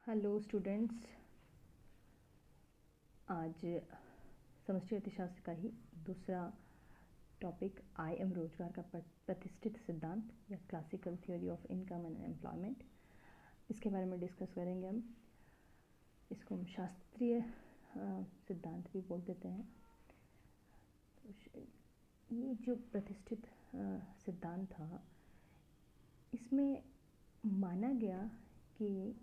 Hello students, आज समष्टि अर्थशास्त्र का ही दूसरा टॉपिक आई एम रोजगार का प्रतिष्ठित सिद्धांत या classical theory of income and employment, इसके बारे में डिस्कस करेंगे। हम इसको हम शास्त्रीय सिद्धांत भी बोल देते हैं। ये जो प्रतिष्ठित सिद्धांत था, इसमें माना गया कि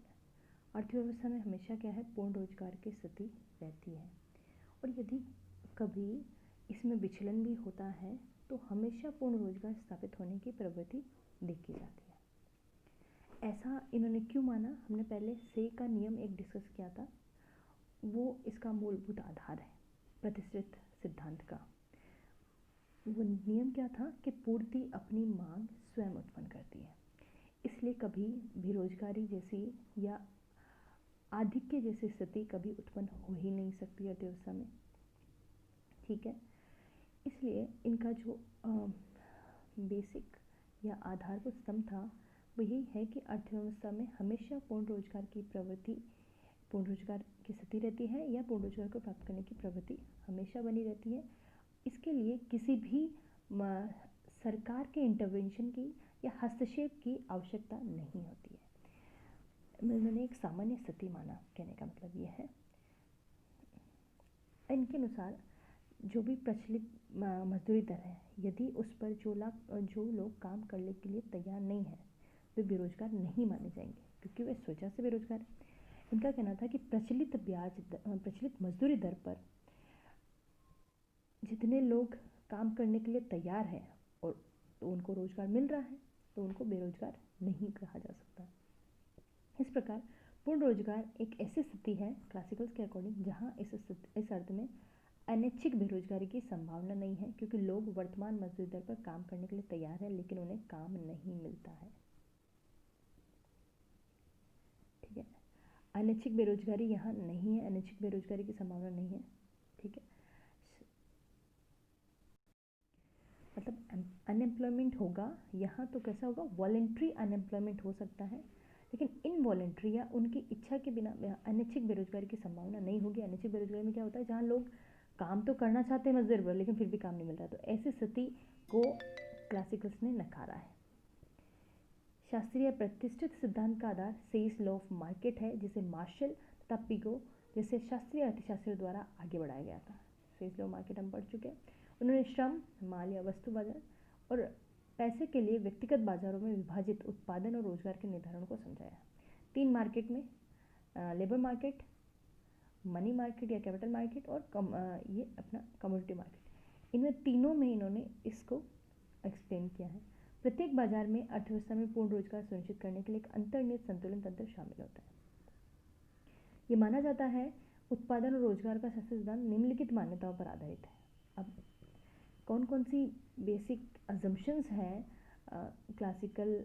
अर्थव्यवस्था में हमेशा क्या है, पूर्ण रोजगार की स्थिति रहती है, और यदि कभी इसमें विचलन भी होता है तो हमेशा पूर्ण रोजगार स्थापित होने की प्रवृत्ति देखी जाती है। ऐसा इन्होंने क्यों माना? हमने पहले से का नियम एक डिस्कस किया था, वो इसका मूलभूत आधार है प्रतिष्ठित सिद्धांत का। वो नियम क्या था कि पूर्ति अपनी मांग स्वयं उत्पन्न करती है, इसलिए कभी बेरोजगारी जैसी या आधिक्य जैसी स्थिति कभी उत्पन्न हो ही नहीं सकती अर्थव्यवस्था में। ठीक है, इसलिए इनका जो बेसिक या आधारभूत स्तंभ था वो यही है कि अर्थव्यवस्था में हमेशा पूर्ण रोजगार की प्रवृत्ति, पूर्ण रोजगार की स्थिति रहती है या पूर्ण रोजगार को प्राप्त करने की प्रवृत्ति हमेशा बनी रहती है। इसके लिए किसी भी सरकार के इंटरवेंशन की या हस्तक्षेप की आवश्यकता नहीं होती है। मैंने एक सामान्य स्थिति माना, कहने का मतलब ये है। इनके अनुसार जो भी प्रचलित मजदूरी दर है, यदि उस पर जो लोग काम करने के लिए तैयार नहीं है वे बेरोजगार नहीं माने जाएंगे, क्योंकि वे स्वतः से बेरोजगार है। इनका कहना था कि प्रचलित मजदूरी दर पर जितने लोग काम करने के लिए तैयार हैं और तो उनको रोजगार मिल रहा है, तो उनको बेरोजगार नहीं कहा जा सकता। इस प्रकार पूर्ण रोजगार एक ऐसी स्थिति है क्लासिकल्स के अकॉर्डिंग जहां इस अर्थ में अनैच्छिक बेरोजगारी की संभावना नहीं है, क्योंकि लोग वर्तमान मजदूरी दर पर काम करने के लिए तैयार हैं लेकिन उन्हें काम नहीं मिलता है। ठीक है, अनैच्छिक बेरोजगारी यहाँ नहीं है, अनैच्छिक बेरोजगारी की संभावना नहीं है। ठीक है, मतलब अनएम्प्लॉयमेंट होगा यहाँ तो कैसा होगा, वॉलेंट्री अनएम्प्लॉयमेंट हो सकता है, लेकिन इनवॉलेंट्री या उनकी इच्छा के बिना अनैच्छिक बेरोजगारी की संभावना नहीं होगी। अनैच्छिक बेरोजगारी में क्या होता है, जहाँ लोग काम तो करना चाहते हैं मजदूर पर, लेकिन फिर भी काम नहीं मिल रहा, तो ऐसी स्थिति को क्लासिकल्स ने नकारा है। शास्त्रीय प्रतिष्ठित सिद्धांत का आधार सेल्स लॉ ऑफ मार्केट है, जिसे मार्शल तथा पिगो जैसे शास्त्रीय अर्थशास्त्रियों द्वारा आगे बढ़ाया गया था। सेल्स लॉ मार्केट हम पढ़ चुके हैं। उन्होंने श्रम, माल या वस्तु बाजार और पैसे के लिए व्यक्तिगत बाजारों में विभाजित उत्पादन और रोजगार के निर्धारण को समझाया। 3 मार्केट में लेबर मार्केट, मनी मार्केट या कैपिटल मार्केट और ये अपना कमोडिटी मार्केट, इनमें तीनों में इन्होंने इसको एक्सप्लेन किया है। प्रत्येक बाजार में अर्थव्यवस्था में पूर्ण रोजगार सुनिश्चित करने के लिए एक अंतर्निहित संतुलन तंत्र शामिल होता है। ये माना जाता है उत्पादन और रोजगार का शास्त्रीय सिद्धांत निम्नलिखित मान्यताओं पर आधारित है। अब कौन कौन सी बेसिक अजम्पशंस हैं क्लासिकल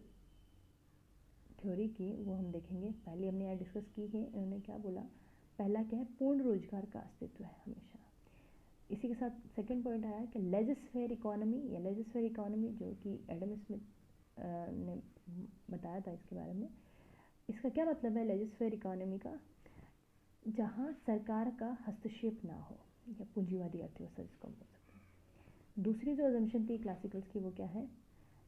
थ्योरी की, वो हम देखेंगे। पहले हमने यहाँ डिस्कस की है, इन्होंने क्या बोला। पहला क्या है, पूर्ण रोजगार का अस्तित्व है हमेशा। इसी के साथ सेकंड पॉइंट आया कि लेजिस्फेयर इकोनॉमी या लेजिस्फेयर इकोनॉमी, जो कि एडम स्मिथ ने बताया था इसके बारे में। इसका क्या मतलब है लेजिस्फेयर इकोनॉमी का? जहाँ सरकार का हस्तक्षेप ना हो, या पूंजीवादी अर्थव्यवस्था जिसको हम बोल सकते हैं। दूसरी जो अजम्पशन थी क्लासिकल्स की, वो क्या है,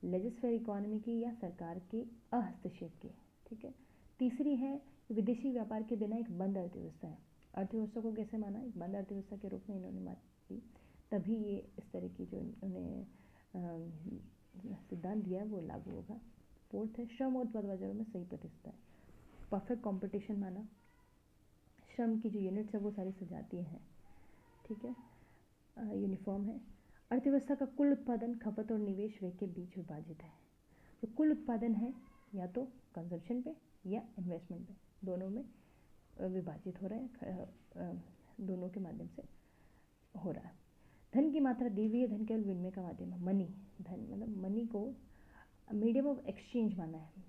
लेजिस्फेयर इकोनॉमी की या सरकार के अहस्तक्षेप की। ठीक है, तीसरी है विदेशी व्यापार के बिना एक बंद अर्थव्यवस्था है। अर्थव्यवस्था को कैसे माना, एक बंद अर्थव्यवस्था के रूप में इन्होंने मानी, तभी ये इस तरह की जो इन्होंने सिद्धांत दिया वो लागू होगा। फोर्थ है श्रम और उत्पाद बाजारों में सही प्रतिष्ठा है। परफेक्ट कंपटीशन माना, श्रम की जो यूनिट्स है वो सारी सजातीय हैं। ठीक है, यूनिफॉर्म है। अर्थव्यवस्था का कुल उत्पादन खपत और निवेश व्यय के बीच विभाजित है। तो कुल उत्पादन है या तो कंजम्पशन पे या इन्वेस्टमेंट पे, दोनों में विभाजित हो रहा है, दोनों के माध्यम से हो रहा है। धन की मात्रा दी हुई है, धन केवल विनिमय का माध्यम है। मनी, धन मतलब मनी को मीडियम ऑफ एक्सचेंज माना है।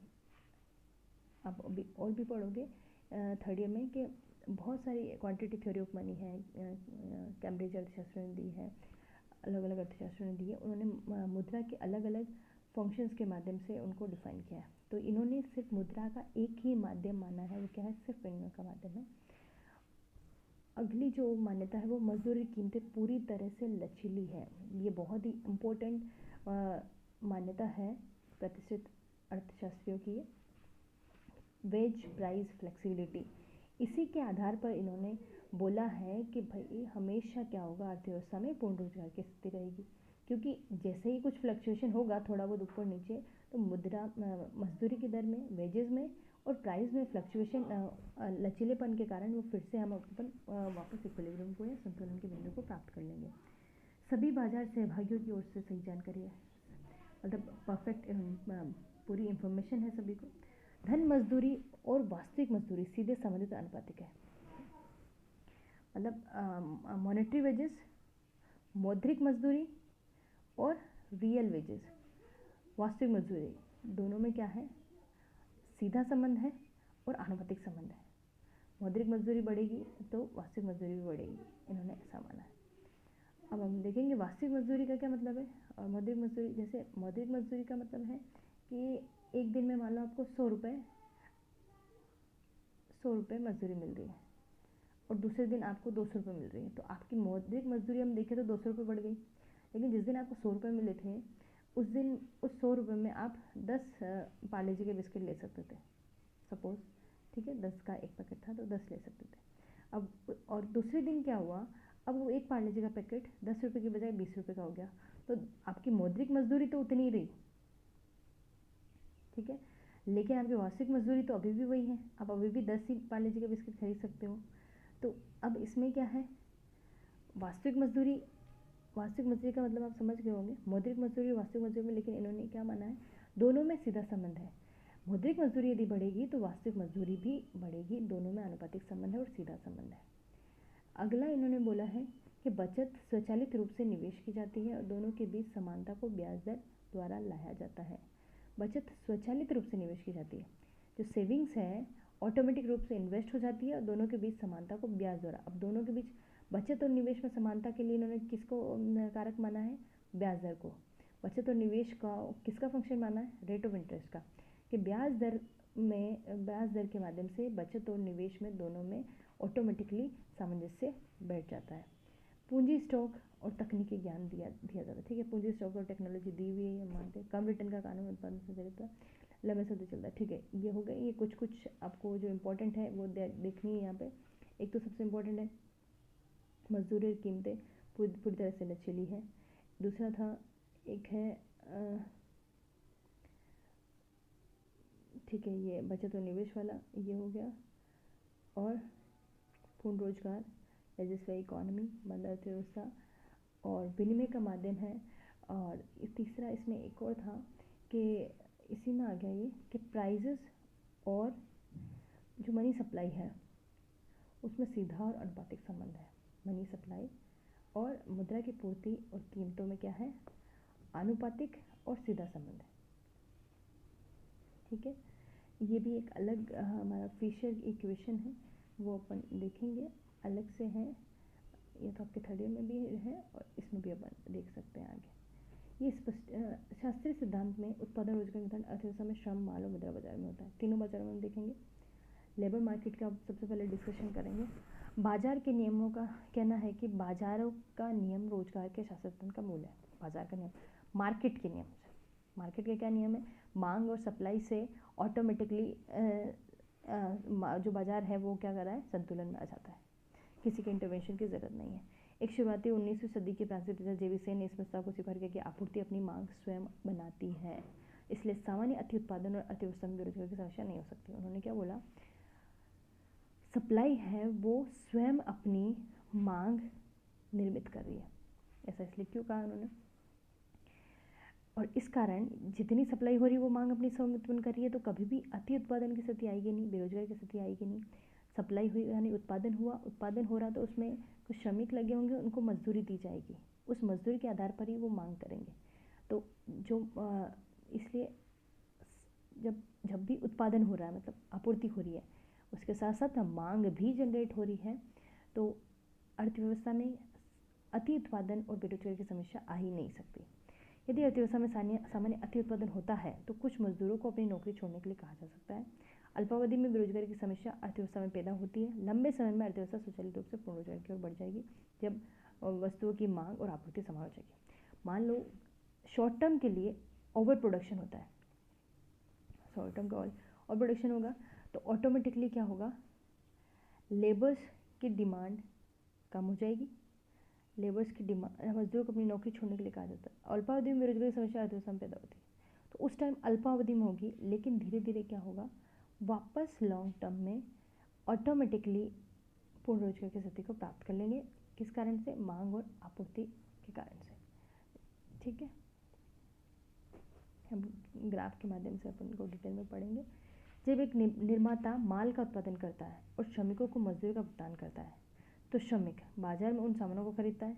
आप अभी और भी पढ़ोगे थर्ड ईयर में कि बहुत सारी क्वांटिटी थ्योरी ऑफ मनी है, कैम्ब्रिज अर्थशास्त्र ने दी है, अलग अलग अर्थशास्त्रों ने दी है। उन्होंने मुद्रा के अलग अलग फंक्शंस के माध्यम से उनको डिफाइन किया है। तो इन्होंने सिर्फ मुद्रा का एक ही माध्यम माना है, वो क्या है, सिर्फ विनिमय का माध्यम है। अगली जो मान्यता है वो मजदूरी कीमतें पूरी तरह से लचीली है। ये बहुत ही इम्पोर्टेंट मान्यता है प्रतिष्ठित अर्थशास्त्रियों की। वेज प्राइस फ्लेक्सिबिलिटी, इसी के आधार पर इन्होंने बोला है कि भाई हमेशा क्या होगा, अर्थव्यवस्था में पूर्ण रोजगार की स्थिति रहेगी, क्योंकि जैसे ही कुछ फ्लक्चुएशन होगा थोड़ा बहुत ऊपर नीचे, तो मुद्रा मजदूरी की दर में, वेजेस में और प्राइस में फ्लक्चुएशन लचीलेपन के कारण वो फिर से हम अपन वापस इक्विलिब्रियम को या संतुलन के बिंदु को प्राप्त कर लेंगे। सभी बाजार सहभागियों की ओर से सही जानकारी है, मतलब परफेक्ट पूरी इंफॉर्मेशन है सभी को। धन मजदूरी और वास्तविक मजदूरी सीधे संबंधित आनुपातिक है, मतलब मॉनेटरी वेजेस, मौद्रिक मजदूरी और रियल वेजेस, वास्तविक मजदूरी, दोनों में क्या है, सीधा संबंध है और आनुपातिक संबंध है। मौद्रिक मजदूरी बढ़ेगी तो वास्तविक मजदूरी भी बढ़ेगी, इन्होंने ऐसा माना है। अब हम देखेंगे वास्तविक मजदूरी का क्या मतलब है और मौद्रिक मजदूरी। जैसे मौद्रिक मजदूरी का मतलब है कि एक दिन में मान लो आपको 100 रुपये मजदूरी मिल रही है और दूसरे दिन आपको 200 रुपये मिल रही है, तो आपकी मौद्रिक मजदूरी हम देखें तो 200 रुपये बढ़ गई। लेकिन जिस दिन आपको 100 रुपये मिले थे उस दिन उस 100 रुपये में आप 10 पार्ले जी के बिस्किट ले सकते थे, सपोज, ठीक है, 10 का एक पैकेट था तो 10 ले सकते थे। अब और दूसरे दिन क्या हुआ, अब वो एक पार्ले जी का पैकेट 10 रुपये की बजाय 20 रुपये का हो गया, तो आपकी मौद्रिक मजदूरी तो उतनी ही रही, ठीक है, लेकिन आपकी वास्तविक मजदूरी तो अभी भी वही है, आप अभी भी 10 ही पार्ले जी के बिस्किट खरीद सकते हो। तो अब इसमें क्या है, वास्तविक मजदूरी का मतलब आप समझ गए होंगे, मौद्रिक मजदूरी और वास्तविक मजदूरी में, लेकिन इन्होंने क्या माना है, दोनों में सीधा संबंध है। मौद्रिक मजदूरी यदि बढ़ेगी तो वास्तविक मजदूरी भी बढ़ेगी, दोनों में आनुपातिक संबंध है और सीधा संबंध है। अगला इन्होंने बोला है कि बचत स्वचालित रूप से निवेश की जाती है और दोनों के बीच समानता को ब्याज दर द्वारा लाया जाता है। बचत स्वचालित रूप से निवेश की जाती है, जो सेविंग्स है ऑटोमेटिक रूप से इन्वेस्ट हो जाती है और दोनों के बीच समानता को ब्याज द्वारा। अब दोनों के बीच बचत और निवेश में समानता के लिए इन्होंने किसको कारक माना है, ब्याज दर को। बचत और निवेश का किसका फंक्शन माना है, रेट ऑफ इंटरेस्ट का, कि ब्याज दर के माध्यम से बचत और निवेश में दोनों में ऑटोमेटिकली सामंजस्य बैठ जाता है। पूंजी स्टॉक और तकनीकी ज्ञान दिया जाता है, ठीक है, पूंजी स्टॉक और टेक्नोलॉजी दी हुई है, ये मानते हैं। कम रिटर्न का कानून उत्पादन से चलता है, लंबे समय चलता है, ठीक है, ये हो गए। ये कुछ आपको जो इम्पोर्टेंट है वो देखनी है यहाँ पे। एक तो सबसे इम्पोर्टेंट है मजदूरी और कीमतें पूरी तरह से लचीली है। दूसरा था, एक है ठीक है, ये बचत और निवेश वाला ये हो गया, और पूर्ण रोजगार, रजिस्ट्री इकोनॉमी, बंद अर्थव्यवस्था और विनिमय का माध्यम है। और तीसरा इसमें एक और था कि इसी में आ गया ये कि प्राइजेस और जो मनी सप्लाई है उसमें सीधा और अनुपातिक संबंध है। मनी सप्लाई और मुद्रा की पूर्ति और कीमतों में क्या है, आनुपातिक और सीधा संबंध है, ठीक है। ये भी एक अलग हमारा फिशर इक्वेशन है, वो अपन देखेंगे, अलग से है, ये तो आपके थर्ड ईयर में भी है और इसमें भी अपन देख सकते हैं आगे। ये स्पष्ट शास्त्रीय सिद्धांत में उत्पादन, रोजगार, वितरण, अर्थव्यवस्था में श्रम, माल और मुद्रा बाजार में होता है। तीनों बाजारों में हम देखेंगे। लेबर मार्केट का सबसे पहले डिस्कशन करेंगे। बाजार के नियमों का कहना है कि बाजारों का नियम रोजगार के शासन का मूल है। बाजार का नियम मार्केट के नियम से, मार्केट के क्या नियम है, मांग और सप्लाई से ऑटोमेटिकली जो बाजार है वो क्या कर रहा है, संतुलन में आ जाता है, किसी के इंटरवेंशन की ज़रूरत नहीं है। एक शुरुआती 19वीं सदी के फ्रांसीसी पिता जेविसेन ने इस प्रस्ताव को स्वीकार किया कि आपूर्ति अपनी मांग स्वयं बनाती है, इसलिए सामान्य अति उत्पादन और अर्थव्यवस्था में बेरोजगारी की समस्या नहीं हो सकती। उन्होंने क्या बोला, सप्लाई है वो स्वयं अपनी मांग निर्मित कर रही है, ऐसा इसलिए क्यों कहा उन्होंने, और इस कारण जितनी सप्लाई हो रही है वो मांग अपनी स्वयं उत्पन्न कर रही है, तो कभी भी अति उत्पादन की स्थिति आएगी नहीं, बेरोजगारी की स्थिति आएगी नहीं। सप्लाई हुई यानी उत्पादन हुआ, उत्पादन हो रहा तो उसमें कुछ श्रमिक लगे होंगे, उनको मजदूरी दी जाएगी, उस मजदूरी के आधार पर ही वो मांग करेंगे। तो जो इसलिए जब भी उत्पादन हो रहा है, मतलब आपूर्ति हो रही है, उसके साथ साथ मांग भी जनरेट हो रही है, तो अर्थव्यवस्था में अति उत्पादन और बेरोजगारी की समस्या आ ही नहीं सकती। यदि अर्थव्यवस्था में सामान्य अति उत्पादन होता है तो कुछ मजदूरों को अपनी नौकरी छोड़ने के लिए कहा जा सकता है। अल्पावधि में बेरोजगारी की समस्या अर्थव्यवस्था में पैदा होती है। लंबे समय में अर्थव्यवस्था स्वचालित रूप से पूर्ण रोजगार की ओर बढ़ जाएगी जब वस्तुओं की मांग और आपूर्ति समान हो जाएगी। मान लो शॉर्ट टर्म के लिए ओवर प्रोडक्शन होता है, शॉर्ट टर्म का ओवर प्रोडक्शन होगा तो ऑटोमेटिकली क्या होगा, लेबर्स की डिमांड कम हो जाएगी। लेबर्स की डिमांड, मजदूरों को अपनी नौकरी छोड़ने के लिए कहा जाता है। अल्पावधि में बेरोजगारी की समस्या अर्थव्यवस्था में पैदा होती है तो उस टाइम अल्पावधि में होगी, लेकिन धीरे धीरे क्या होगा, वापस लॉन्ग टर्म में ऑटोमेटिकली पूर्ण रोजगार की स्थिति को प्राप्त कर लेंगे। किस कारण से, मांग और आपूर्ति के कारण से। ठीक है, हम ग्राफ के माध्यम से अपन को डिटेल में पढ़ेंगे। जब एक निर्माता माल का उत्पादन करता है और श्रमिकों को मजदूरी का भुगतान करता है तो श्रमिक बाजार में उन सामानों को खरीदता है।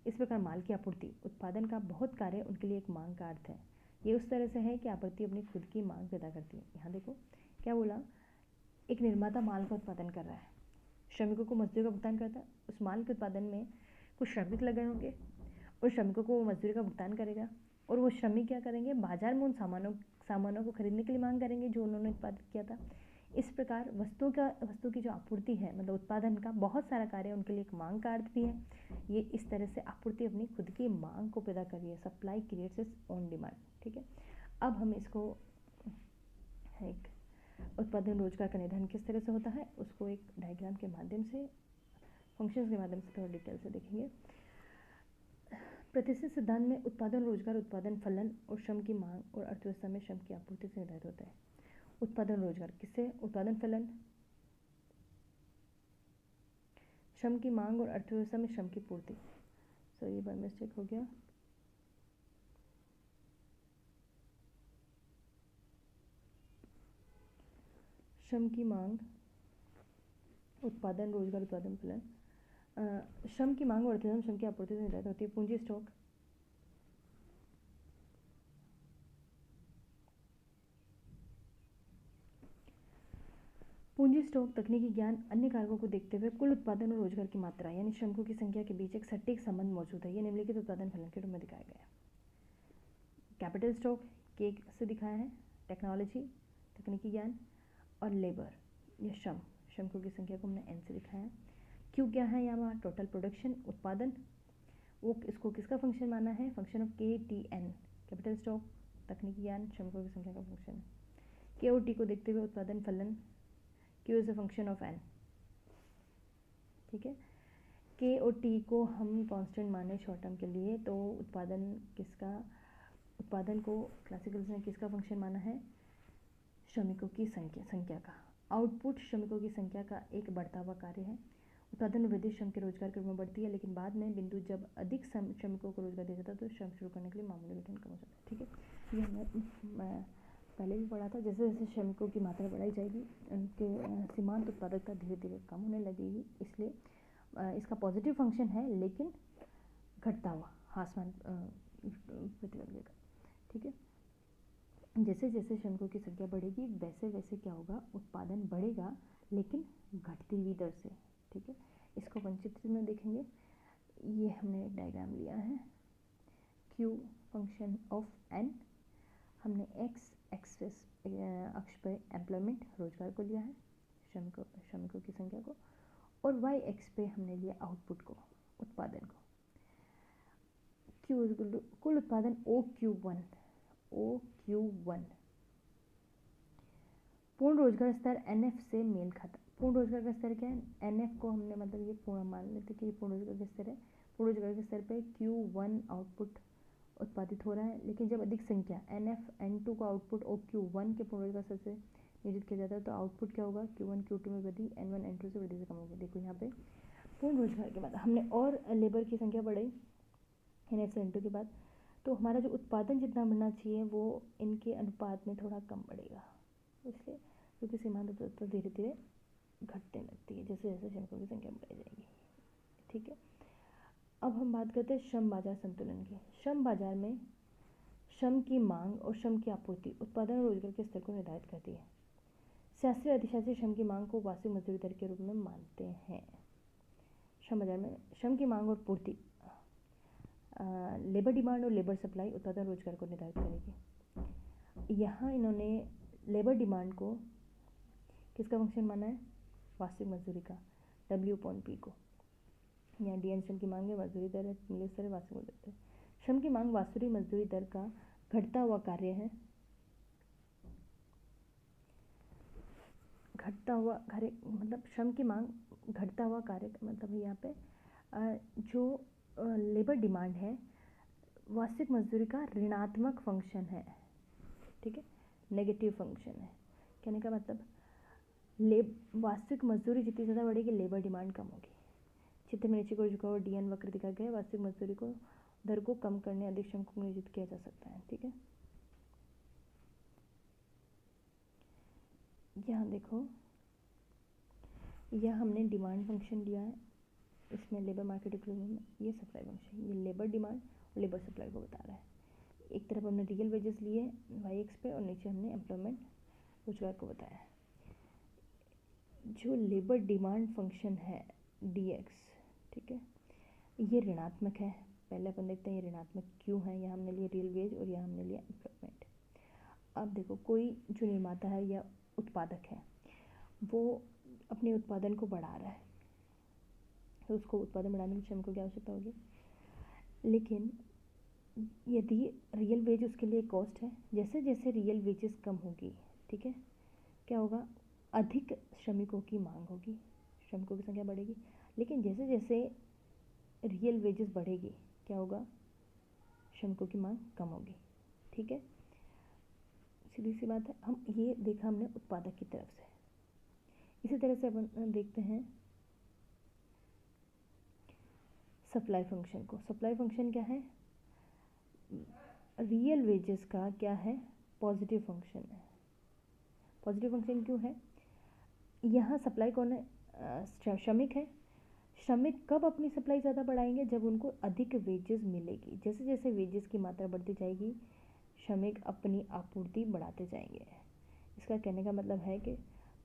इस प्रकार माल की आपूर्ति उत्पादन का बहुत कार्य उनके लिए एक मांग का अर्थ है। ये उस तरह से है कि आपूर्ति अपनी खुद की मांग पैदा करती है। यहाँ देखो क्या बोला, एक निर्माता माल का उत्पादन कर रहा है, श्रमिकों को मजदूरी का भुगतान करता है। उस माल के उत्पादन में कुछ श्रमिक लगे होंगे और श्रमिकों को वो मजदूरी का भुगतान करेगा और वो श्रमिक क्या करेंगे, बाजार में उन सामानों को खरीदने के लिए मांग करेंगे जो उन्होंने उत्पादित किया था। इस प्रकार वस्तु की जो आपूर्ति है, मतलब उत्पादन का बहुत सारा कार्य उनके लिए एक मांग का अर्थ भी है। ये इस तरह से आपूर्ति अपनी खुद की मांग को पैदा कर रही है। Supply creates its own demand. ठीक है, अब हम इसको एक उत्पादन रोजगार का निर्धारण किस तरह से होता है उसको एक डायग्राम के माध्यम से, फंक्शंस के माध्यम से थोड़ा डिटेल से देखेंगे। प्रतिष्ठित सिद्धांत में उत्पादन रोजगार उत्पादन फलन और श्रम की मांग और अर्थव्यवस्था में श्रम की आपूर्ति से निर्धारित होता है। उत्पादन रोजगार किससे, उत्पादन फलन, श्रम की मांग और अर्थव्यवस्था में श्रम की पूर्ति। ये बाय मिस्टेक हो गया, श्रम की मांग, उत्पादन रोजगार उत्पादन फलन, श्रम की मांग और अर्थव्यवस्था श्रम की आपूर्ति से निर्धारित होती है। पूंजी स्टॉक, पूंजी स्टॉक तकनीकी ज्ञान अन्य कारकों को देखते हुए कुल उत्पादन और रोजगार की मात्रा यानी श्रमिकों की संख्या के बीच एक सटीक संबंध मौजूद है। यह निम्नलिखित उत्पादन फलन के रूप में दिखाया गया है। कैपिटल स्टॉक के से दिखाया है, टेक्नोलॉजी तकनीकी ज्ञान, और लेबर या श्रमिकों की संख्या को हमने एन से दिखाया है। क्यू क्या है, यहाँ टोटल प्रोडक्शन उत्पादन, वो इसको किसका फंक्शन माना है, फंक्शन ऑफ के टी एन। कैपिटल स्टॉक तकनीकी ज्ञान श्रमिकों की संख्या का फंक्शन है। के और टी को देखते हुए उत्पादन फलन, Q is a function of N। ठीक है, K और T को हम कांस्टेंट माने शॉर्ट टर्म के लिए, तो उत्पादन को क्लासिकल ने किसका फंक्शन माना है, श्रमिकों की संख्या का। आउटपुट श्रमिकों की संख्या का एक बढ़ता हुआ कार्य है। उत्पादन में वृद्धि श्रम के रोजगार के रूप में बढ़ती है, लेकिन बाद में बिंदु जब अधिक श्रमिकों को रोजगार दिया जाता है तो श्रम शुरू करने के लिए मामूली वेतन कम हो जाता है। ठीक है, ये हमने पहले भी पढ़ा था। जैसे जैसे श्रमिकों की मात्रा बढ़ाई जाएगी उनके सीमांत उत्पादकता धीरे धीरे कम होने लगेगी, इसलिए इसका पॉजिटिव फंक्शन है लेकिन घटता हुआ ह्रासमान प्रतिवर्ग का। ठीक है, जैसे जैसे श्रमिकों की संख्या बढ़ेगी वैसे वैसे क्या होगा, उत्पादन बढ़ेगा लेकिन घटती हुई दर से। ठीक है, इसको अपन चित्र में देखेंगे। ये हमने डायग्राम लिया है, Q फंक्शन ऑफ N, हमने एक्स एक्सिस अक्ष पर एम्प्लॉयमेंट रोजगार को लिया है, श्रमिकों की संख्या को, और वाई एक्स पे हमने लिया आउटपुट को, उत्पादन को। Q कुल उत्पादन OQ1 पूर्ण रोजगार स्तर NF से मेल खाता। पूर्ण रोजगार का स्तर क्या है, NF को हमने मतलब ये पूर्ण मान लेते कि ये पूर्ण रोजगार का स्तर है। पूर्ण रोजगार के स्तर पे Q1 आउटपुट उत्पादित हो रहा है, लेकिन जब अधिक संख्या NF N2 का आउटपुट OQ1 के पूर्ण रोजगार स्तर से नियोजित किया जाता है तो आउटपुट क्या होगा, Q1 Q2 में वृद्धि, N1 N2 से वृद्धि से कम होगी। देखो यहाँ पे पूर्ण रोजगार के बाद हमने और लेबर की संख्या बढ़ाई NF से N2 के बाद, तो हमारा जो उत्पादन जितना बढ़ना चाहिए वो इनके अनुपात में थोड़ा कम बढ़ेगा, इसलिए क्योंकि सीमांत उत्पादकता धीरे धीरे घटने लगती है जैसे जैसे श्रमिकों की संख्या बढ़ाई जाएगी। ठीक है, अब हम बात करते हैं श्रम बाजार संतुलन की। श्रम बाजार में श्रम की मांग और श्रम की आपूर्ति उत्पादन और रोजगार के स्तर को निर्धारित करती है। शास्त्रीय अर्थशास्त्री श्रम की मांग को वास्तविक मजदूरी दर के रूप में मानते हैं। श्रम बाजार में श्रम की मांग और पूर्ति लेबर डिमांड और लेबर सप्लाई उत्पादन रोजगार को निर्धारित करेगी। यहाँ इन्होंने लेबर डिमांड को किसका फंक्शन माना है, वास्तविक मजदूरी का, W/P को। यहाँ डी श्रम की मांग है, मजदूरी दर है, मूल्य स्तर है, वास्तविक मजदूरी दर। श्रम की मांग वास्तविक मजदूरी दर का घटता हुआ कार्य है, घटता हुआ कार्य मतलब श्रम की मांग घटता हुआ कार्य मतलब यहाँ पे जो लेबर डिमांड है वास्तविक मजदूरी का ऋणात्मक फंक्शन है, ठीक है, नेगेटिव फंक्शन है। कहने का मतलब वास्तविक मजदूरी जितनी ज़्यादा बढ़ेगी लेबर डिमांड कम होगी। चित्र में नीचे को झुका हुआ DN वक्र दिखाया गया है, वास्तविक मजदूरी को दर को कम करने अधिक श्रम को नियोजित किया जा सकता है, ठीक है। यहाँ देखो, यह हमने डिमांड फंक्शन लिया है, इसमें लेबर मार्केट इक्विलिब्रियम में ये सप्लाई फंक्शन, ये लेबर डिमांड और लेबर सप्लाई को बता रहा है। एक तरफ हमने रियल वेजेस लिए y-x पे और नीचे हमने एम्प्लॉयमेंट रोजगार को बताया है। जो लेबर डिमांड फंक्शन है dx, ठीक है, ये ऋणात्मक है। पहले अपन देखते हैं ये ऋणात्मक क्यों है। यहाँ हमने लिया रियल वेज और यहाँ हमने लिया एम्प्लॉयमेंट। अब देखो, कोई जो निर्माता है या उत्पादक है वो अपने उत्पादन को बढ़ा रहा है, तो उसको उत्पादन बढ़ाने में श्रम को क्या आवश्यकता होगी। लेकिन यदि रियल वेज उसके लिए कॉस्ट है, जैसे जैसे रियल वेजेस कम होगी, ठीक है, क्या होगा, अधिक श्रमिकों की मांग होगी, श्रमिकों की संख्या बढ़ेगी। लेकिन जैसे जैसे रियल वेजेस बढ़ेगी क्या होगा, श्रमिकों की मांग कम होगी, ठीक है, सीधी सी बात है। हम ये देखा हमने उत्पादक की तरफ से। इसी तरह से अपन देखते हैं सप्लाई फंक्शन को। सप्लाई फंक्शन क्या है, रियल वेजेस का क्या है, पॉजिटिव फंक्शन है। पॉजिटिव फंक्शन क्यों है, यहाँ सप्लाई कौन है, श्रमिक है। श्रमिक कब अपनी सप्लाई ज़्यादा बढ़ाएंगे, जब उनको अधिक वेजेस मिलेगी। जैसे जैसे वेजेस की मात्रा बढ़ती जाएगी श्रमिक अपनी आपूर्ति बढ़ाते जाएंगे। इसका कहने का मतलब है कि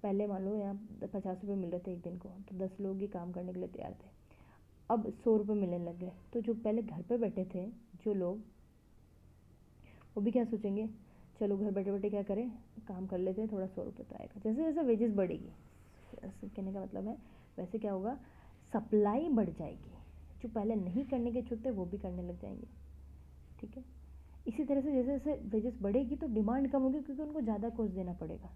पहले मान लो यहाँ 50 रुपये मिल रहे थे एक दिन को, तो 10 लोग ही काम करने के लिए तैयार थे। अब 100 रुपये मिलने लग गए, तो जो पहले घर पे बैठे थे जो लोग, वो भी क्या सोचेंगे, चलो घर बैठे बैठे क्या करें, काम कर लेते हैं, थोड़ा 100 रुपये तो आएगा। जैसे जैसे वेजेस बढ़ेगी, कहने का मतलब है वैसे क्या होगा, सप्लाई बढ़ जाएगी। जो पहले नहीं करने के इच्छुक थे वो भी करने लग जाएंगे, ठीक है। इसी तरह से जैसे जैसे वेजेस बढ़ेगी तो डिमांड कम होगी, क्योंकि उनको ज़्यादा कॉस्ट देना पड़ेगा,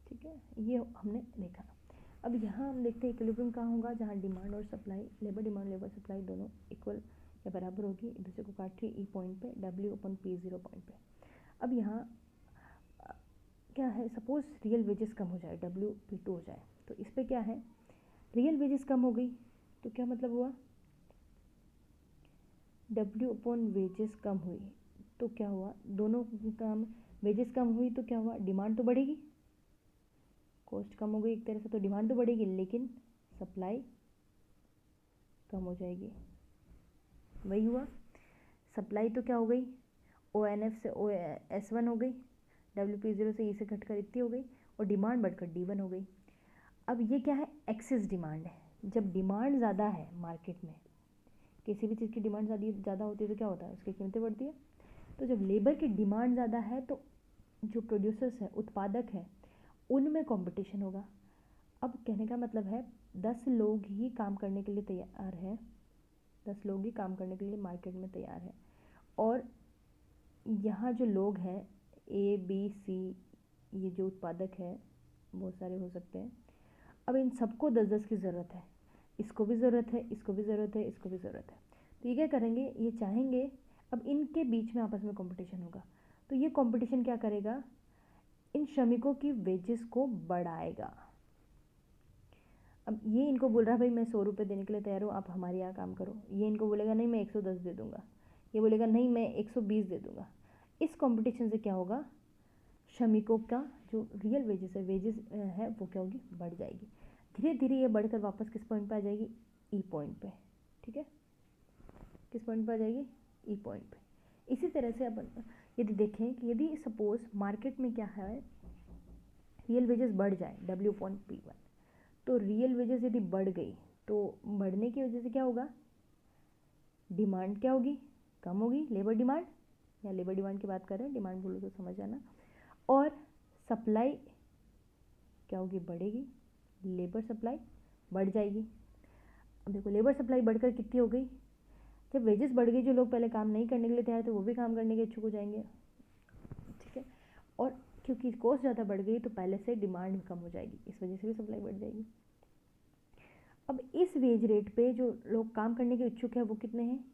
ठीक है। ये हमने देखा। अब यहाँ हम देखते हैं इक्विलिब्रियम कहाँ होगा, जहाँ डिमांड और supply, labour demand labour supply दोनों इक्वल या बराबर होगी, एक दूसरे को काट रही, ई पॉइंट पे, W/P0 पॉइंट पे। अब यहाँ क्या है, सपोज रियल वेजेस कम हो जाए, W/P2 हो जाए, तो इस पर क्या है, रियल वेजेस कम हो गई तो क्या मतलब हुआ, W/वेजेस कम हुई तो क्या हुआ, दोनों काम, वेजेस कम हुई तो क्या हुआ, डिमांड तो बढ़ेगी, कॉस्ट कम हो गई एक तरह से, तो डिमांड तो बढ़ेगी, लेकिन सप्लाई कम हो जाएगी। वही हुआ, सप्लाई तो क्या हो गई, ONF से S1 हो गई, W/P0 से E से घटकर इतनी हो गई, और डिमांड बढ़कर D1 हो गई। अब ये क्या है, एक्सेस डिमांड है। जब डिमांड ज़्यादा है मार्केट में, किसी भी चीज़ की डिमांड ज़्यादा होती है तो क्या होता है, उसकी कीमतें बढ़ती है। तो जब लेबर की डिमांड ज़्यादा है तो जो प्रोड्यूसर्स हैं, उत्पादक हैं, उनमें कंपटीशन होगा। अब कहने का मतलब है 10 लोग ही काम करने के लिए तैयार हैं, 10 लोग ही काम करने के लिए मार्केट में तैयार हैं, और यहाँ जो लोग हैं A, B, C, ये जो उत्पादक है बहुत सारे हो सकते हैं। अब इन सबको 10-10 की ज़रूरत है, इसको भी ज़रूरत है, इसको भी ज़रूरत है, इसको भी ज़रूरत है। तो ये क्या करेंगे, ये चाहेंगे, अब इनके बीच में आपस में कंपटीशन होगा, तो ये कंपटीशन क्या करेगा, इन श्रमिकों की वेजेस को बढ़ाएगा। अब ये इनको बोल रहा है भाई मैं 100 रुपये देने के लिए तैयार हूँ, आप हमारे यहाँ काम करो। ये इनको बोलेगा नहीं मैं 110 दे दूँगा, ये बोलेगा नहीं मैं 120 दे दूँगा। इस कंपटीशन से क्या होगा, श्रमिकों का जो रियल वेजेस है वो क्या होगी, बढ़ जाएगी। धीरे धीरे ये बढ़कर वापस किस पॉइंट पे आ जाएगी, ई पॉइंट पे, ठीक है, किस पॉइंट पे आ जाएगी, ई पॉइंट पे। इसी तरह से अपन यदि देखें कि यदि सपोज मार्केट में क्या है, रियल वेजेस बढ़ जाए W/P1, तो रियल वेजेस यदि बढ़ गई तो बढ़ने की वजह से क्या होगा, डिमांड क्या होगी, कम होगी, लेबर डिमांड, या लेबर डिमांड की बात कर रहे हैं, डिमांड बोलो तो समझ आना, और सप्लाई क्या होगी, बढ़ेगी, लेबर सप्लाई बढ़ जाएगी। अब देखो लेबर सप्लाई बढ़कर कितनी हो गई, जब वेजेस बढ़ गई, जो लोग पहले काम नहीं करने के लिए तैयार थे वो भी काम करने के इच्छुक हो जाएंगे, ठीक है। और क्योंकि कॉस्ट ज़्यादा बढ़ गई तो पहले से डिमांड कम हो जाएगी, इस वजह से भी सप्लाई बढ़ जाएगी। अब इस वेज रेट पे जो लोग काम करने के इच्छुक है वो कितने हैं,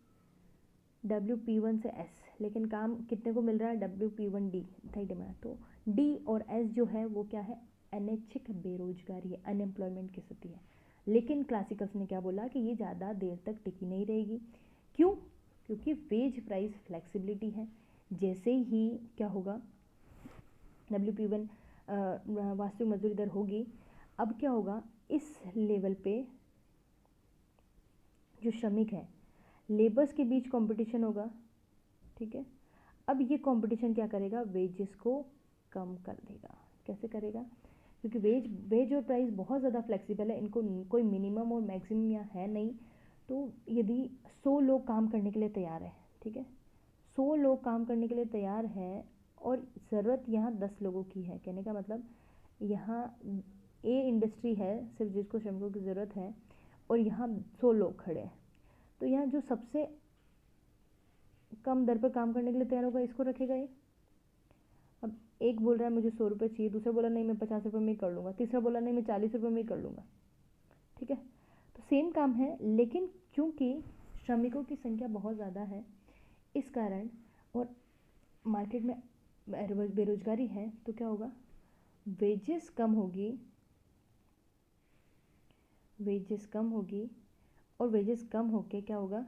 WP1 से S, लेकिन काम कितने को मिल रहा है, WP1D सही डिमांड। तो D और S जो है वो क्या है, अनैच्छिक बेरोजगारी है, अनएम्प्लॉयमेंट की स्थिति है। लेकिन क्लासिकल्स ने क्या बोला कि ये ज़्यादा देर तक टिकी नहीं रहेगी। क्यों, क्योंकि वेज प्राइस फ्लेक्सिबिलिटी है। जैसे ही क्या होगा, WP1 वास्तविक मजदूरी दर होगी, अब क्या होगा, इस लेवल पे जो श्रमिक है, लेबर्स के बीच कंपटीशन होगा, ठीक है। अब ये कंपटीशन क्या करेगा, वेजेस को कम कर देगा। कैसे करेगा, क्योंकि वेज और प्राइस बहुत ज़्यादा फ्लेक्सिबल है, इनको कोई मिनिमम और मैक्सिमम यहाँ है नहीं। तो यदि 100 लोग काम करने के लिए तैयार है, ठीक है, 100 लोग काम करने के लिए तैयार हैं और ज़रूरत यहाँ 10 लोगों की है, कहने का मतलब यहाँ ए इंडस्ट्री है सिर्फ जिसको श्रमिकों की ज़रूरत है, और यहाँ 100 लोग खड़े हैं, तो यहाँ जो सबसे कम दर पर काम करने के लिए तैयार होगा इसको रखेगा ये। अब एक बोल रहा है मुझे 100 रुपये चाहिए, दूसरा बोला नहीं मैं 50 रुपये में ही कर लूँगा, तीसरा बोला नहीं मैं 40 रुपये में ही कर लूँगा, ठीक है। तो सेम काम है, लेकिन चूँकि श्रमिकों की संख्या बहुत ज़्यादा है इस कारण, और मार्केट में बेरोजगारी है, तो क्या होगा, वेजेस कम होगी, वेजेस कम होगी, और वेजेस कम होके क्या होगा,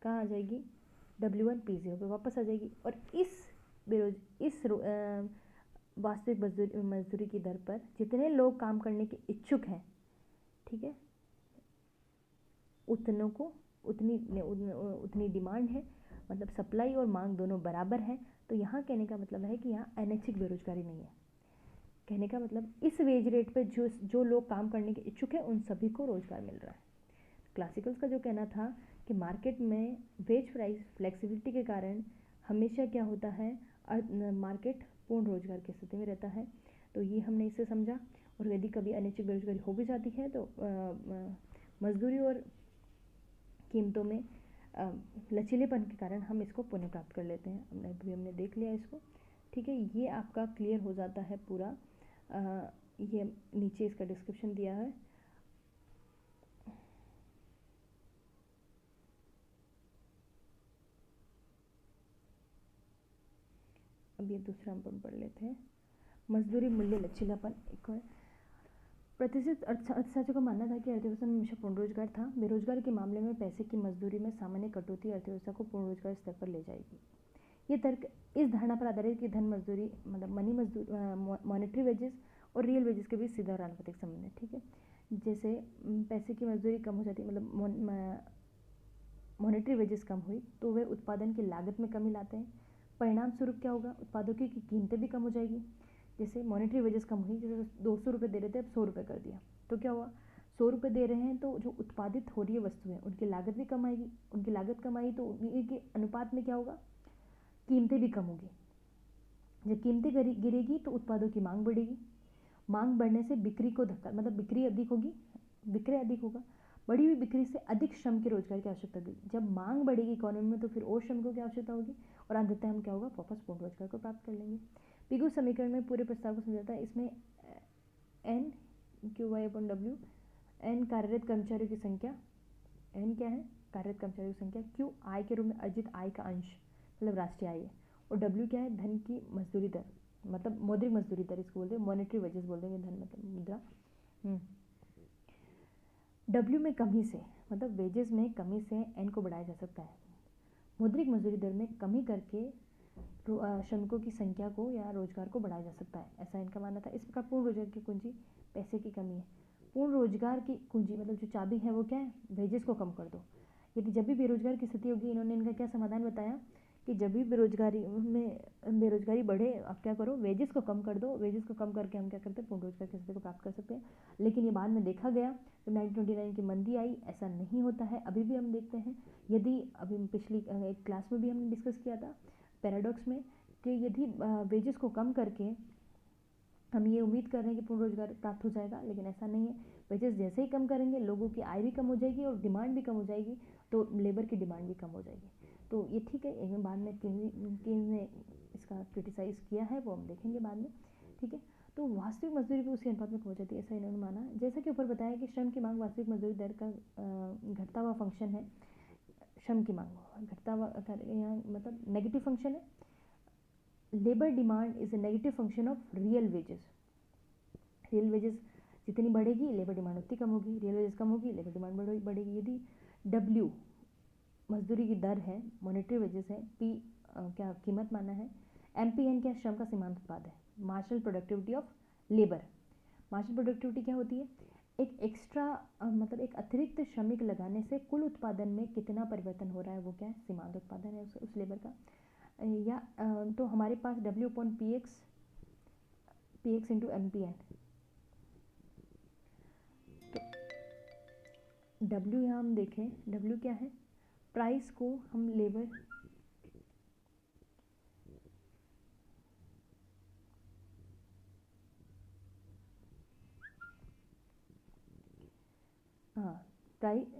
कहाँ आ जाएगी, W1P0 पे वापस आ जाएगी। और इस वास्तविक मजदूरी की दर पर जितने लोग काम करने के इच्छुक हैं, ठीक है, उतनों को उतनी डिमांड है, मतलब सप्लाई और मांग दोनों बराबर हैं। तो यहाँ कहने का मतलब है कि यहाँ अनैच्छिक बेरोजगारी नहीं है। कहने का मतलब इस वेज रेट पे जो लोग काम करने के इच्छुक हैं उन सभी को रोजगार मिल रहा है। क्लासिकल्स का जो कहना था कि मार्केट में वेज प्राइस फ्लेक्सिबिलिटी के कारण हमेशा क्या होता है, मार्केट पूर्ण रोजगार की स्थिति में रहता है। तो ये हमने इससे समझा। और यदि कभी अनैच्छिक बेरोजगारी हो भी जाती है तो मजदूरी और कीमतों में लचीलेपन के कारण हम इसको पुनः प्राप्त कर लेते हैं। अभी हमने देख लिया इसको, ठीक है। ये आपका क्लियर हो जाता है पूरा। ये नीचे इसका डिस्क्रिप्शन दिया है। अब ये दूसरा हम पढ़ लेते हैं, मजदूरी मूल्य लचीलापन। एक और प्रतिष्ठित अर्थशास्त्रियों का मानना था कि अर्थव्यवस्था में हमेशा पूर्ण रोजगार था। बेरोजगार के मामले में पैसे की मजदूरी में सामान्य कटौती अर्थव्यवस्था को पूर्ण रोजगार स्तर पर ले जाएगी। ये तर्क इस धारणा पर आधारित कि धन मजदूरी मतलब मनी मजदूरी, मॉनेटरी वेजेस और रियल वेजेस के बीच सीधा और आनुपातिक संबंध है, ठीक है। जैसे पैसे की मजदूरी कम हो जाती है, मतलब मॉनेटरी वेजेस कम हुई तो वे उत्पादन की लागत में कमी लाते हैं। परिणाम स्वरूप क्या होगा, उत्पादों की कीमतें भी कम हो जाएगी। जैसे मॉनेटरी वेजेस कम हुई, जैसे 200 रुपये दे रहे थे अब 100 रुपये कर दिया, तो क्या हुआ, 100 रुपये दे रहे हैं तो जो उत्पादित हो रही है वस्तु है उनकी लागत भी कम आएगी। उनकी लागत कम आई तो उनके अनुपात में क्या होगा, कीमतें भी कम होगी। जब कीमतें गिरेगी तो उत्पादों की मांग बढ़ेगी। मांग बढ़ने से बिक्री को धक्का, मतलब बिक्री अधिक होगी, विक्रय अधिक होगा। बढ़ी हुई बिक्री से अधिक श्रम के रोजगार की आवश्यकता होगी। जब मांग बढ़ेगी इकोनॉमी में तो फिर और श्रमिकों की आवश्यकता होगी और अंततः हम क्या होगा, वापस पूर्ण रोजगार को प्राप्त कर लेंगे। पिगू समीकरण में पूरे प्रस्ताव को समझाता है। इसमें NQY/W, एन कार्यरत कर्मचारियों की संख्या, एन क्या है, कार्यरत कर्मचारियों की संख्या, क्यू आय के रूप में अर्जित आय का अंश मतलब राष्ट्रीय आय है, और डब्ल्यू क्या है, धन की मजदूरी दर मतलब मौद्रिक मजदूरी दर, इसको बोलते हैं मॉनेटरी वेजेस बोल देंगे, धन मतलब मुद्रा। डब्ल्यू में कमी से मतलब वेजेस में कमी से एन को बढ़ाया जा सकता है। मौद्रिक मजदूरी दर में कमी करके श्रमिकों की संख्या को या रोजगार को बढ़ाया जा सकता है, ऐसा इनका मानना था। इस प्रकार पूर्ण रोजगार की कुंजी पैसे की कमी है। पूर्ण रोजगार की कुंजी मतलब जो चाबी है वो क्या है, वेजेस को कम कर दो। यदि जब भी बेरोजगार की स्थिति होगी, इन्होंने इनका क्या समाधान बताया कि जब भी बेरोजगारी बढ़े, आप क्या करो, वेजेस को कम कर दो, वेजेस को कम करके हम क्या करते हैं, पूर्ण रोजगार की स्थिति को प्राप्त कर सकते हैं। लेकिन ये बाद में देखा गया जब 1929 की मंदी आई, ऐसा नहीं होता है। अभी भी हम देखते हैं, यदि अभी पिछली एक क्लास में भी हमने डिस्कस किया था पैराडॉक्स में, कि यदि वेजेस को कम करके हम ये उम्मीद कर रहे हैं कि पूर्ण रोजगार प्राप्त हो जाएगा, लेकिन ऐसा नहीं है। वेजेस जैसे ही कम करेंगे, लोगों की आय भी कम हो जाएगी और डिमांड भी कम हो जाएगी, तो लेबर की डिमांड भी कम हो जाएगी। तो ये ठीक है, एक बाद में केन्स ने इसका क्रिटिसाइज़ किया है, वो हम देखेंगे बाद में, ठीक है। तो वास्तविक मजदूरी भी उसी अनुपात में कम हो जाती है, ऐसा इन्होंने माना। जैसा कि ऊपर बताया कि श्रम की मांग वास्तविक मजदूरी दर का घटता हुआ फंक्शन है। श्रम की मांग घटता हुआ, यहाँ मतलब नेगेटिव फंक्शन है। Labour demand is a negative function of real wages. Real wages जितनी बढ़ेगी, लेबर डिमांड उतनी कम होगी। रियल वेजेस कम होगी, लेबर डिमांड बढ़ेगी। यदि डब्ल्यू मजदूरी की दर है, मॉनेटरी वेजेस है, पी क्या कीमत माना है, एमपीएन क्या श्रम का सीमांत उत्पाद है, marginal productivity of labour. Marginal productivity क्या होती है, एक एक्स्ट्रा मतलब एक अतिरिक्त श्रमिक लगाने से कुल उत्पादन में कितना परिवर्तन हो रहा है, वो क्या है, सीमांत उत्पादन है उस लेबर का। या तो हमारे पास W upon P X into M P N. तो डब्ल्यू यहाँ हम देखें, डब्ल्यू क्या है, प्राइस को हम लेबर प्राइस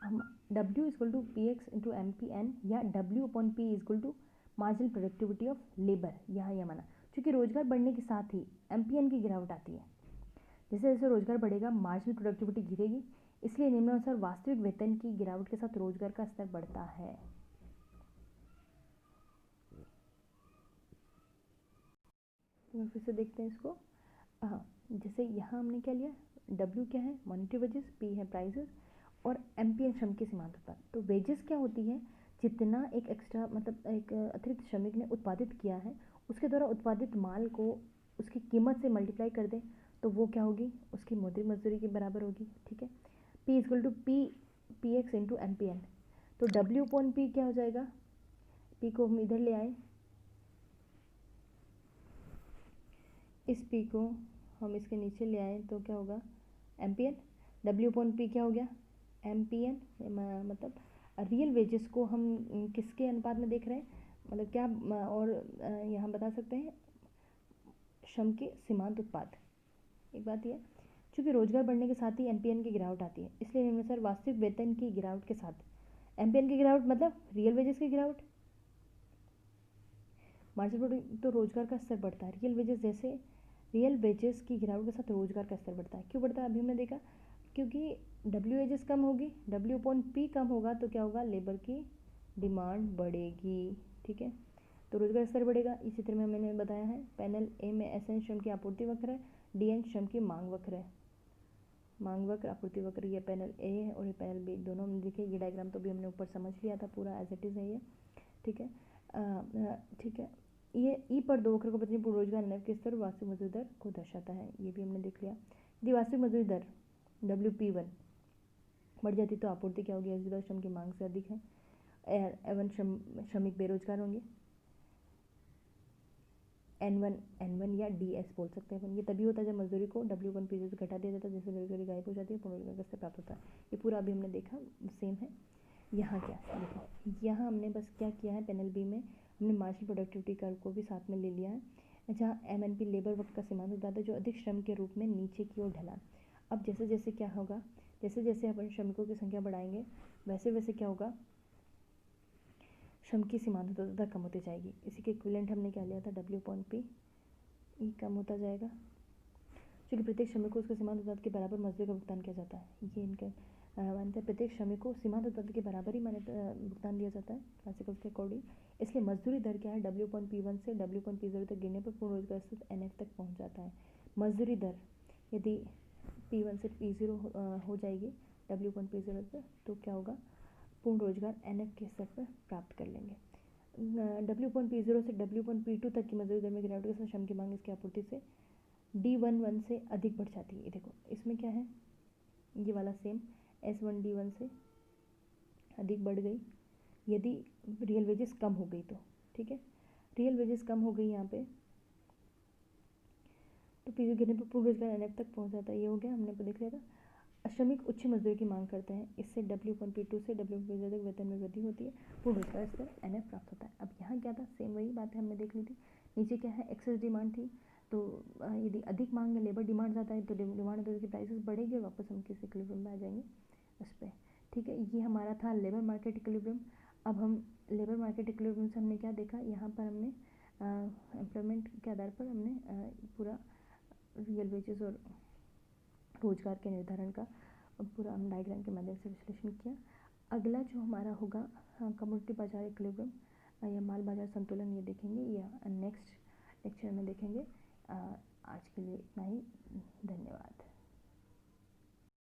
हम W equal to P X into M P N, या W upon P equal to marginal productivity of labour. यहाँ यह माना, क्योंकि रोजगार बढ़ने के साथ ही एम पी एन की गिरावट आती है। जैसे जैसे रोजगार बढ़ेगा, मार्जिनल प्रोडक्टिविटी गिरेगी, इसलिए निम्नानुसार वास्तविक वेतन की गिरावट के साथ रोजगार का स्तर बढ़ता है। फिर से देखते हैं इसको। हाँ, जैसे यहाँ हमने क्या लिया, W क्या है, मॉनेटरी वेजेस, P है प्राइसेस, और एमपीएन श्रम की सीमांत उत्पाद। तो वेजेस क्या होती है, जितना एक एक्स्ट्रा मतलब एक अतिरिक्त श्रमिक ने उत्पादित किया है, उसके द्वारा उत्पादित माल को उसकी कीमत से मल्टीप्लाई कर दें, तो वो क्या होगी, उसकी मौद्रिक मजदूरी के बराबर होगी, ठीक है। P equal to P X into M P N. तो W अपॉन P क्या हो जाएगा, P को हम इधर ले आए, इस P को हम इसके नीचे ले आए, तो क्या होगा, M P N. W upon P क्या हो गया, एम पी एन। मतलब रियल वेजेस को हम किसके अनुपात में देख रहे हैं, मतलब क्या, और यहाँ बता सकते हैं श्रम के सीमांत उत्पाद। एक बात यह, चूँकि रोजगार बढ़ने के साथ ही एमपीएन की गिरावट आती है, इसलिए निम्नानुसार वास्तविक वेतन की गिरावट के साथ एमपीएन की गिरावट मतलब रियल वेजेस की गिरावट, मार्जिनल तो रोजगार का स्तर बढ़ता है। रियल वेजेस की गिरावट के साथ रोजगार का स्तर बढ़ता है। क्यों बढ़ता है, अभी हमने देखा, क्योंकि डब्ल्यू वेजेस कम होगी, डब्ल्यू अपॉन पी कम होगा, तो क्या होगा, लेबर की डिमांड बढ़ेगी, ठीक है। तो रोजगार स्तर बढ़ेगा। इस चित्र में मैंने बताया है, पैनल ए में एस एन श्रम की आपूर्ति वक्र है, डी एन श्रम की मांग वक्र है। मांग वक्र, आपूर्ति वक्र, ये पैनल ए है और ये पैनल बी, दोनों हमने देखे। ये डायग्राम तो भी हमने ऊपर समझ लिया था, पूरा एज इट इज़ है ये, ठीक है। ठीक है, ये ई पर दो वक्र को पत्नी पूर्ण रोजगार नव के स्तर वास्तविक मजदूरी दर को दर्शाता है, ये भी हमने देख लिया। यदि वास्तविक मजदूरी दर WP1 बढ़ जाती तो आपूर्ति क्या होगी, एस श्रम की मांग से अधिक है, एवन श्रमिक बेरोजगार होंगे। N1 या DS बोल सकते हैं अपन। ये तभी होता है जब मजदूरी को W1P से घटा दिया जाता है, जिससे बेरोजगारी गायब हो जाती है, पूर्ण रोजगार से प्राप्त होता है। ये पूरा अभी हमने देखा, सेम है। यहाँ क्या देखो, यहाँ हमने बस क्या किया है, पैनल बी में हमने मार्जिनल प्रोडक्टिविटी कर्व को भी साथ में ले लिया है, जहाँ MNP लेबर वक्त का सीमांत उत्पाद है, जो अधिक श्रम के रूप में नीचे की ओर ढलान। अब जैसे जैसे क्या होगा, जैसे जैसे अपन श्रमिकों की संख्या बढ़ाएंगे, वैसे वैसे क्या होगा, श्रम की सीमांत दर कम होती जाएगी। इसी के इक्विवेलेंट हमने क्या लिया था, W अपॉन P, ई कम होता जाएगा, क्योंकि प्रत्येक श्रमिक को उसके सीमांत उत्पाद के बराबर मजदूरी का भुगतान किया जाता है। ये इनका मानते हैं, प्रत्येक श्रमिक को सीमांत उत्पाद के बराबर ही भुगतान दिया जाता है क्लासिकल्स के अकॉर्डिंग। इसलिए मजदूरी दर क्या है, W अपॉन P1 से W अपॉन P0 तक गिरने पर पूर्ण रोजगार स्थित NF तक पहुँच जाता है। मजदूरी दर यदि P1 से P0 हो जाएगी W अपॉन P0 पर, तो क्या होगा, पूर्ण रोजगार NF के स्तर पर प्राप्त कर लेंगे। W अपॉन P0 से W अपॉन P2 तक की मजदूरी दर में गिरावट के साथ श्रम की मांग इसकी आपूर्ति से D11 से अधिक बढ़ जाती है। देखो इसमें क्या है, ये वाला सेम S1 D1 से अधिक बढ़ गई, यदि रियल वेजेस कम हो गई तो, ठीक है, रियल वेजेस कम हो गई यहाँ पे तो पीछे गिरने पर पूर्व रोजगार एनएफ तक पहुँच जाता है। ये हो गया, हमने देख लिया था। श्रमिक उच्च मजदूरी की मांग करते हैं, इससे W/P2 से W/P तक वेतन में वृद्धि होती है, पूर्व रोजगार स्तर एनएफ प्राप्त होता है। अब यहाँ क्या था, सेम वही बात है, हमने देख ली थी। नीचे क्या है, एक्सेस डिमांड थी, तो यदि अधिक मांग है, लेबर डिमांड ज़्यादा है, तो डिमांड की प्राइसेस बढ़ेगी और वापस हम किस इक्विलिब्रियम में आ जाएंगे उस पर, ठीक है। ये हमारा था लेबर मार्केट इक्विलिब्रियम। अब हम लेबर मार्केट इक्विलिब्रियम से हमने क्या देखा, यहाँ पर हमने एम्प्लॉयमेंट के आधार पर हमने पूरा रियल वेजेस और रोजगार के निर्धारण का पूरा हम डायग्राम के माध्यम से विश्लेषण किया। अगला जो हमारा होगा कमोडिटी बाजार इक्विलिब्रियम या माल बाजार संतुलन, ये देखेंगे या नेक्स्ट लेक्चर में देखेंगे। आज के लिए इतना ही, धन्यवाद।